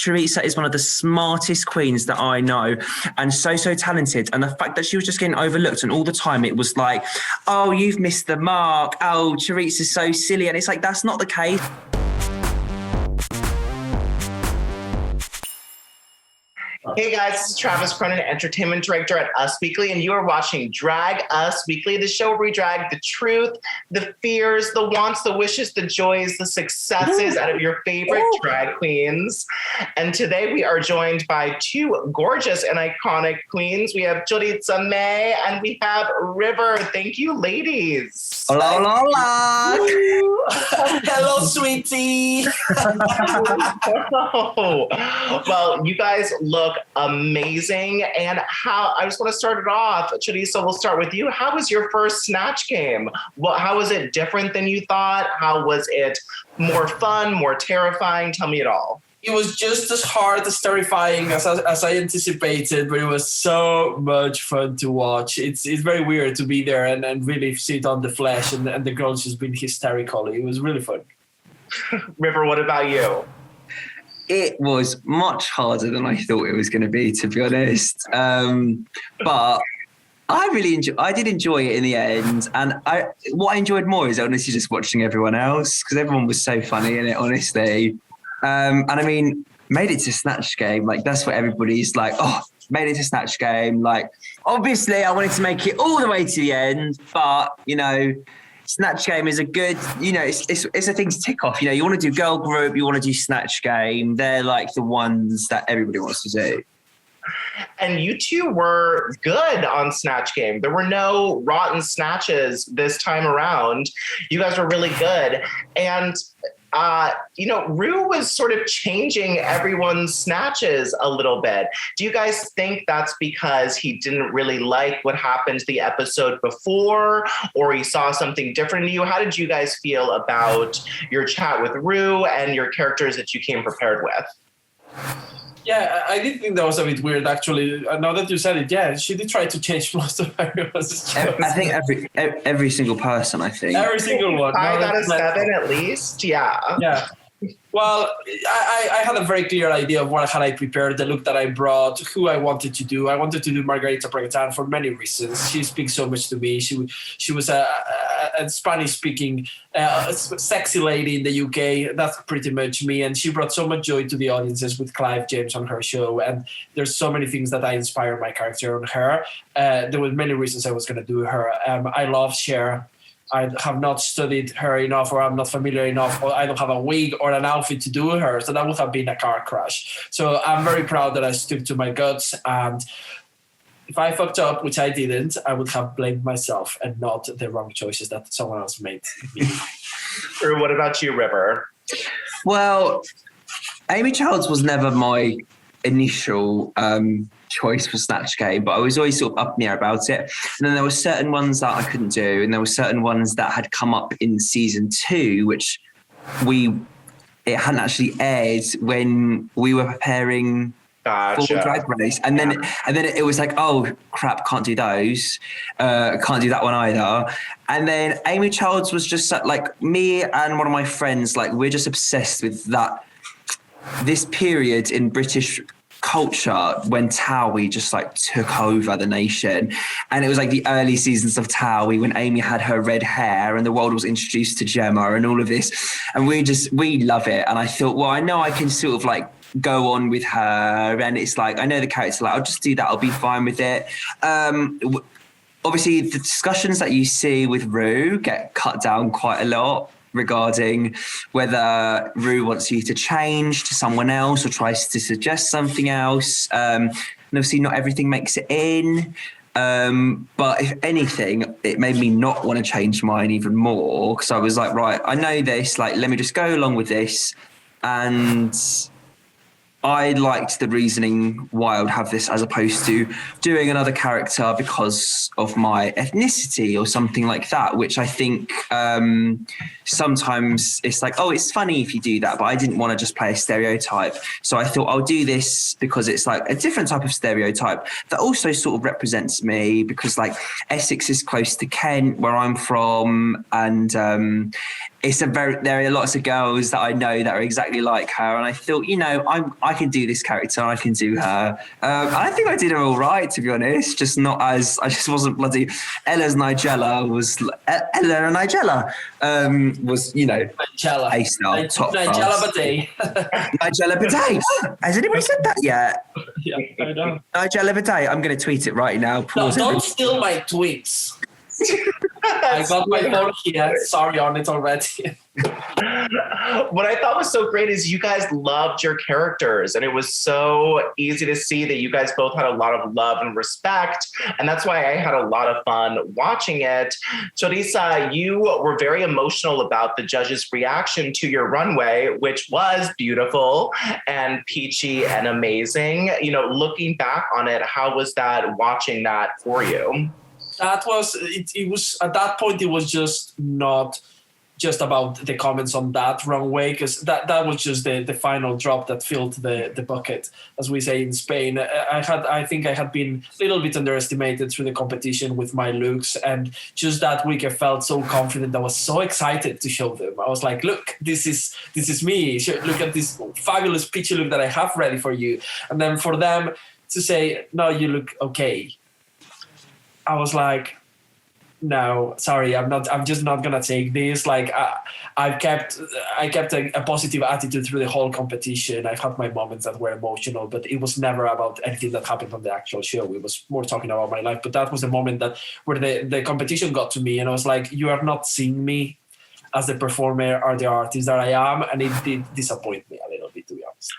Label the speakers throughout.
Speaker 1: Choriza is one of the smartest queens that I know, and so talented. And the fact that she was just getting overlooked, and all the time it was like, oh, you've missed the mark. Oh, Choriza's so silly. And it's like, that's not the case.
Speaker 2: Hey guys, this is Travis Cronin, Entertainment Director at Us Weekly, and you are watching Drag Us Weekly, the show where we drag the truth, the fears, the wants, the wishes, the joys, the successes out of your favorite drag queens. And today we are joined by two gorgeous and iconic queens. We have Choriza May and we have River. Thank you, ladies.
Speaker 1: Hola, hola, hola.
Speaker 3: Hello, sweetie.
Speaker 2: Well, you guys look amazing. And how, I just want to start it off. Choriza, we'll start with you. How was your first Snatch Game? How was it different than you thought? How was it more fun, more terrifying? Tell me it all.
Speaker 3: It was just as hard, as terrifying as I anticipated, but it was so much fun to watch. It's very weird to be there and really see it on the flesh, and the girls just been hysterical. It was really fun.
Speaker 2: River, what about you?
Speaker 1: It was much harder than I thought it was going to be honest. But I did enjoy it in the end. And what I enjoyed more is honestly just watching everyone else, because everyone was so funny in it, honestly. And I mean, made it to Snatch Game. Like, that's what everybody's like, oh, made it to Snatch Game. Like, obviously I wanted to make it all the way to the end, but, you know, Snatch Game is a good, you know, it's a thing to tick off. You know, you want to do girl group, you want to do Snatch Game. They're like the ones that everybody wants to do.
Speaker 2: And you two were good on Snatch Game. There were no rotten snatches this time around. You guys were really good. And you know, Ru was sort of changing everyone's snatches a little bit. Do you guys think that's because he didn't really like what happened the episode before, or he saw something different in you? How did you guys feel about your chat with Ru and your characters that you came prepared with?
Speaker 3: Yeah, I did think that was a bit weird, actually. Now that you said it, yeah, she did try to change most of everyone's choices.
Speaker 1: I think every single person, I think.
Speaker 3: Every single one.
Speaker 2: 5 out of 7 at least, yeah.
Speaker 3: Yeah. Well, I had a very clear idea of what had I prepared, the look that I brought, who I wanted to do. I wanted to do Margarita Preguitan for many reasons. She speaks so much to me. She was a Spanish-speaking sexy lady in the UK. That's pretty much me. And she brought so much joy to the audiences with Clive James on her show. And there's so many things that I inspire my character on her. There were many reasons I was going to do her. I love Cher. I have not studied her enough, or I'm not familiar enough, or I don't have a wig or an outfit to do her. So that would have been a car crash. So I'm very proud that I stuck to my guts. And if I fucked up, which I didn't, I would have blamed myself and not the wrong choices that someone else made.
Speaker 2: Or what about you, River?
Speaker 1: Well, Amy Childs was never my initial choice for Snatch Game, but I was always sort of up in the air about it. And then there were certain ones that I couldn't do, and there were certain ones that had come up in season 2, which it hadn't actually aired when we were preparing for Drag Race. And then it was like, oh crap, can't do those. Can't do that one either. And then Amy Childs was just like, me and one of my friends, like, we're just obsessed with this period in British culture when Towie just like took over the nation. And it was like the early seasons of Towie when Amy had her red hair and the world was introduced to Gemma and all of this. And we love it. And I thought, well, I know I can sort of like go on with her. And it's like, I know the character, like, I'll just do that. I'll be fine with it. Obviously, the discussions that you see with Ru get cut down quite a lot regarding whether Ru wants you to change to someone else or tries to suggest something else. And obviously not everything makes it in. But if anything, it made me not want to change mine even more, because I was like, right, I know this, like, let me just go along with this. And I liked the reasoning why I would have this as opposed to doing another character because of my ethnicity or something like that, which I think sometimes it's like, oh, it's funny if you do that, but I didn't want to just play a stereotype. So I thought I'll do this because it's like a different type of stereotype that also sort of represents me, because like Essex is close to Kent, where I'm from, and there are lots of girls that I know that are exactly like her, and I thought, I can do this character, I can do her. I think I did her all right, to be honest. Just not as I just wasn't bloody Ella and Nigella was
Speaker 3: Nigella.
Speaker 1: A-star, top
Speaker 3: Nigella
Speaker 1: class.
Speaker 3: Bidet.
Speaker 1: Nigella Bidet. Has anybody said that yet?
Speaker 3: Yeah, I know.
Speaker 1: Nigella Bidet. I'm going to tweet it right now.
Speaker 3: No, don't steal my tweets. I got my phone here. Sorry on it already.
Speaker 2: What I thought was so great is you guys loved your characters, and it was so easy to see that you guys both had a lot of love and respect, and that's why I had a lot of fun watching it. Choriza, you were very emotional about the judges' reaction to your runway, which was beautiful and peachy and amazing. Looking back on it, how was that, watching that for you?
Speaker 3: That was it was at that point, it was just not just about the comments on that runway, because that was just the final drop that filled the bucket, as we say in Spain. I think I had been a little bit underestimated through the competition with my looks, and just that week I felt so confident. I was so excited to show them. I was like, look, this is me. Look at this fabulous peachy look that I have ready for you. And then for them to say, no, you look okay, I was like, no, sorry, I'm just not gonna take this. Like I kept a positive attitude through the whole competition. I've had my moments that were emotional, but it was never about anything that happened on the actual show. It was more talking about my life. But that was the moment where the competition got to me, and I was like, you are not seeing me as the performer or the artist that I am, and it did disappoint me a little bit, to be honest.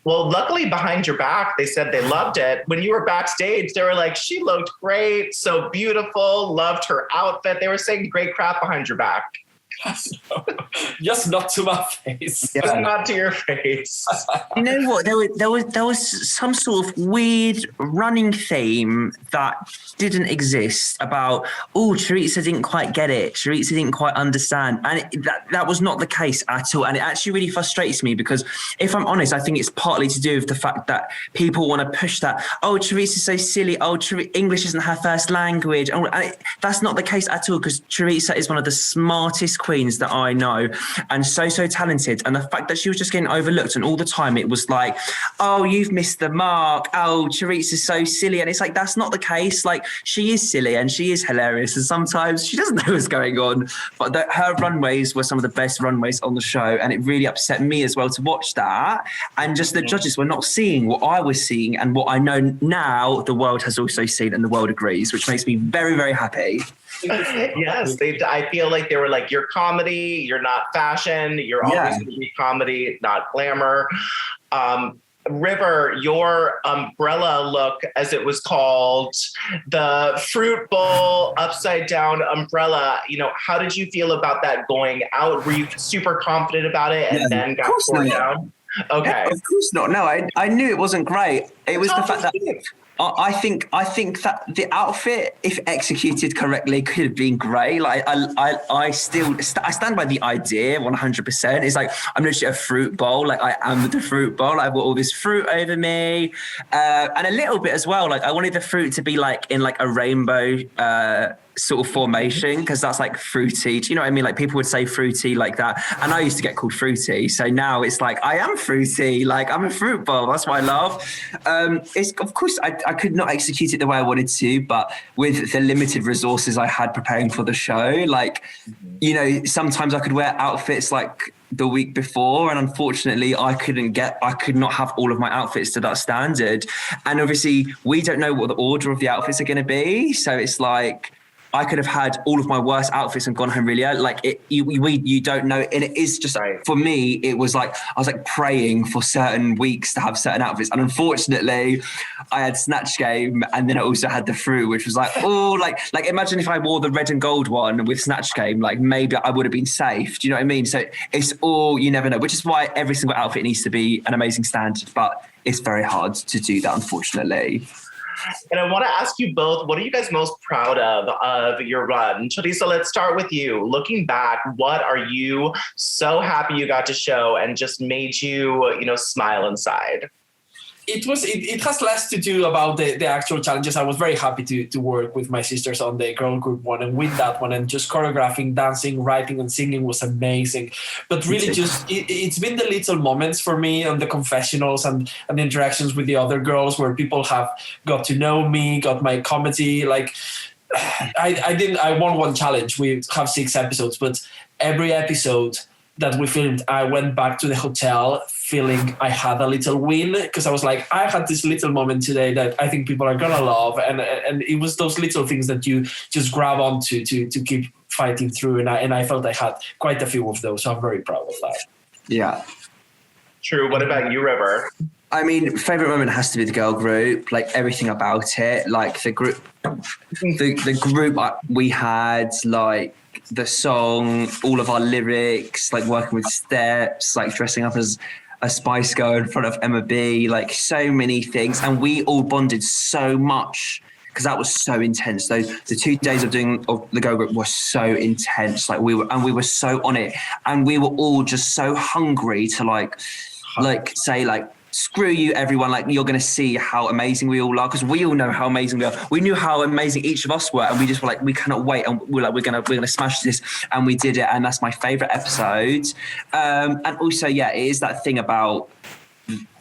Speaker 2: Well, luckily behind your back, they said they loved it. When you were backstage, they were like, she looked great, so beautiful, loved her outfit. They were saying great crap behind your back.
Speaker 3: Just not to my face.
Speaker 2: Yeah. Just not to your face.
Speaker 1: You know what? There was some sort of weird running theme that didn't exist about, Choriza didn't quite get it. Choriza didn't quite understand. And that was not the case at all. And it actually really frustrates me because, if I'm honest, I think it's partly to do with the fact that people want to push that, Choriza's so silly. English isn't her first language. And that's not the case at all, because Choriza is one of the smartest queens that I know, and so talented. And the fact that she was just getting overlooked, and all the time it was like, you've missed the mark. Choriza's so silly. And it's like, that's not the case. Like, she is silly and she is hilarious, and sometimes she doesn't know what's going on. But her runways were some of the best runways on the show, and it really upset me as well to watch that. And just the judges were not seeing what I was seeing, and what I know now the world has also seen, and the world agrees, which makes me very, very happy.
Speaker 2: Yes, I feel like they were like, you're comedy, you're not fashion, you're always going to be comedy, not glamour. River, your umbrella look, as it was called, the fruit bowl upside down umbrella, how did you feel about that going out? Were you super confident about it and then got torn down? Okay.
Speaker 1: Of course not. No, I knew it wasn't great. It was the fact that I think that the outfit, if executed correctly, could have been great. Like I stand by the idea 100%. It's like, I'm literally a fruit bowl. Like, I am the fruit bowl. I've got all this fruit over me, and a little bit as well. Like, I wanted the fruit to be like in like a rainbow sort of formation, because that's like fruity. Do you know what I mean? Like, people would say fruity like that, and I used to get called fruity. So now it's like, I am fruity. Like, I'm a fruit bowl. That's what I love. It's, of course, I could not execute it the way I wanted to, but with the limited resources I had preparing for the show, like, sometimes I could wear outfits like the week before, and unfortunately I could not have all of my outfits to that standard. And obviously we don't know what the order of the outfits are going to be, so it's like, I could have had all of my worst outfits and gone home really early. Like, you don't know. And it is just, for me, it was like, I was like praying for certain weeks to have certain outfits. And unfortunately I had Snatch Game, and then I also had the fruit, which was like, like imagine if I wore the red and gold one with Snatch Game, like maybe I would have been safe. Do you know what I mean? So it's all, you never know, which is why every single outfit needs to be an amazing standard, but it's very hard to do that, unfortunately.
Speaker 2: And I want to ask you both, what are you guys most proud of your run? Choriza, let's start with you. Looking back, what are you so happy you got to show and just made you, smile inside?
Speaker 3: it has less to do about the actual challenges. I was very happy to work with my sisters on the girl group one and win that one, and just choreographing, dancing, writing and singing was amazing. But really just it's been the little moments for me on the confessionals and the interactions with the other girls where people have got to know me, got my comedy. Like I won one challenge. We have 6 episodes, but every episode that we filmed, I went back to the hotel feeling I had a little win, because I was like, I had this little moment today that I think people are gonna love, and it was those little things that you just grab onto to keep fighting through, and I felt I had quite a few of those, so I'm very proud of that.
Speaker 1: Yeah.
Speaker 2: True. What about you, River?
Speaker 1: I mean, favorite moment has to be the girl group, like everything about it, like the group, the group we had, like the song, all of our lyrics, like working with steps, like dressing up as a Spice Girl in front of Emma B, like so many things. And we all bonded so much because that was so intense. So the 2 days of doing the girl group were so intense. Like we were so on it, and we were all just so hungry to like say like, screw you, everyone. Like, you're going to see how amazing we all are, because we all know how amazing we are. We knew how amazing each of us were, and we just were like, we cannot wait, and we're gonna smash this, and we did it. And that's my favorite episode. And also, yeah, it is that thing about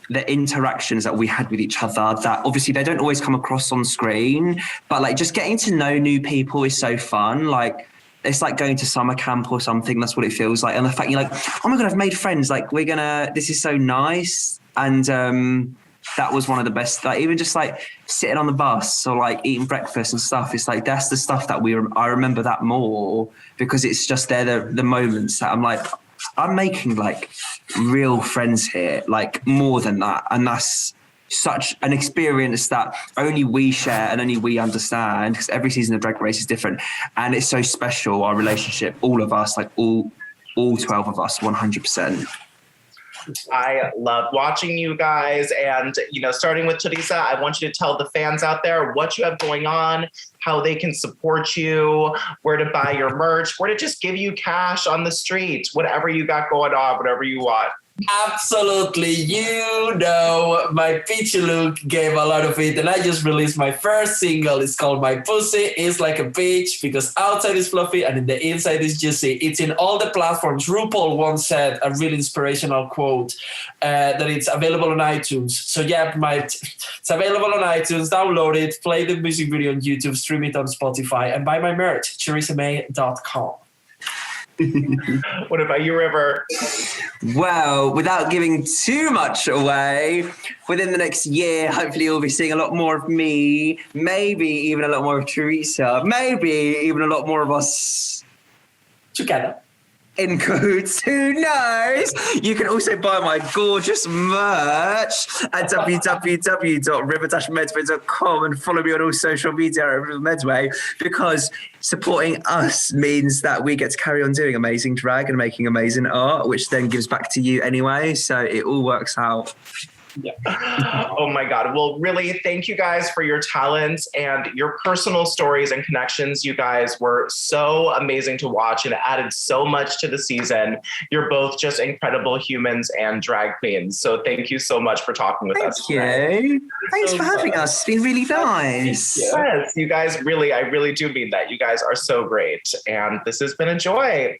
Speaker 1: the interactions that we had with each other that obviously they don't always come across on screen, but like just getting to know new people is so fun. Like, it's like going to summer camp or something. That's what it feels like. And the fact you're like, oh my God, I've made friends. Like, this is so nice. And that was one of the best, like even just like sitting on the bus or like eating breakfast and stuff. It's like, that's the stuff that I remember that more, because it's just the moments that I'm like, I'm making like real friends here, like more than that. And that's such an experience that only we share and only we understand, because every season of Drag Race is different. And it's so special, our relationship, all of us, like all 12 of us, 100%.
Speaker 2: I love watching you guys, and starting with Choriza, I want you to tell the fans out there what you have going on, how they can support you, where to buy your merch, where to just give you cash on the street, whatever you got going on, whatever you want.
Speaker 3: Absolutely. My peachy look gave a lot of it, and I just released my first single. It's called My Pussy Is Like a Peach, because outside is fluffy and in the inside is juicy. It's in all the platforms. RuPaul once said a really inspirational quote, that it's available on iTunes. So yeah, it's available on iTunes. Download it, play the music video on YouTube, stream it on Spotify, and buy my merch, chorizamay.com.
Speaker 2: What about you, River?
Speaker 1: Well, without giving too much away, within the next year, hopefully you'll be seeing a lot more of me, maybe even a lot more of Choriza, maybe even a lot more of us
Speaker 3: together
Speaker 1: in cahoots. Who knows? You can also buy my gorgeous merch at www.river-medway.com and follow me on all social media at River Medway, because supporting us means that we get to carry on doing amazing drag and making amazing art, which then gives back to you anyway. So it all works out.
Speaker 2: Yeah. Oh my God. Well, really, thank you guys for your talents and your personal stories and connections. You guys were so amazing to watch and added so much to the season. You're both just incredible humans and drag queens. So thank you so much for talking with us.
Speaker 1: Thank you. Thanks for having us. It's been really nice.
Speaker 2: Yes, you guys really, I really do mean that. You guys are so great. And this has been a joy.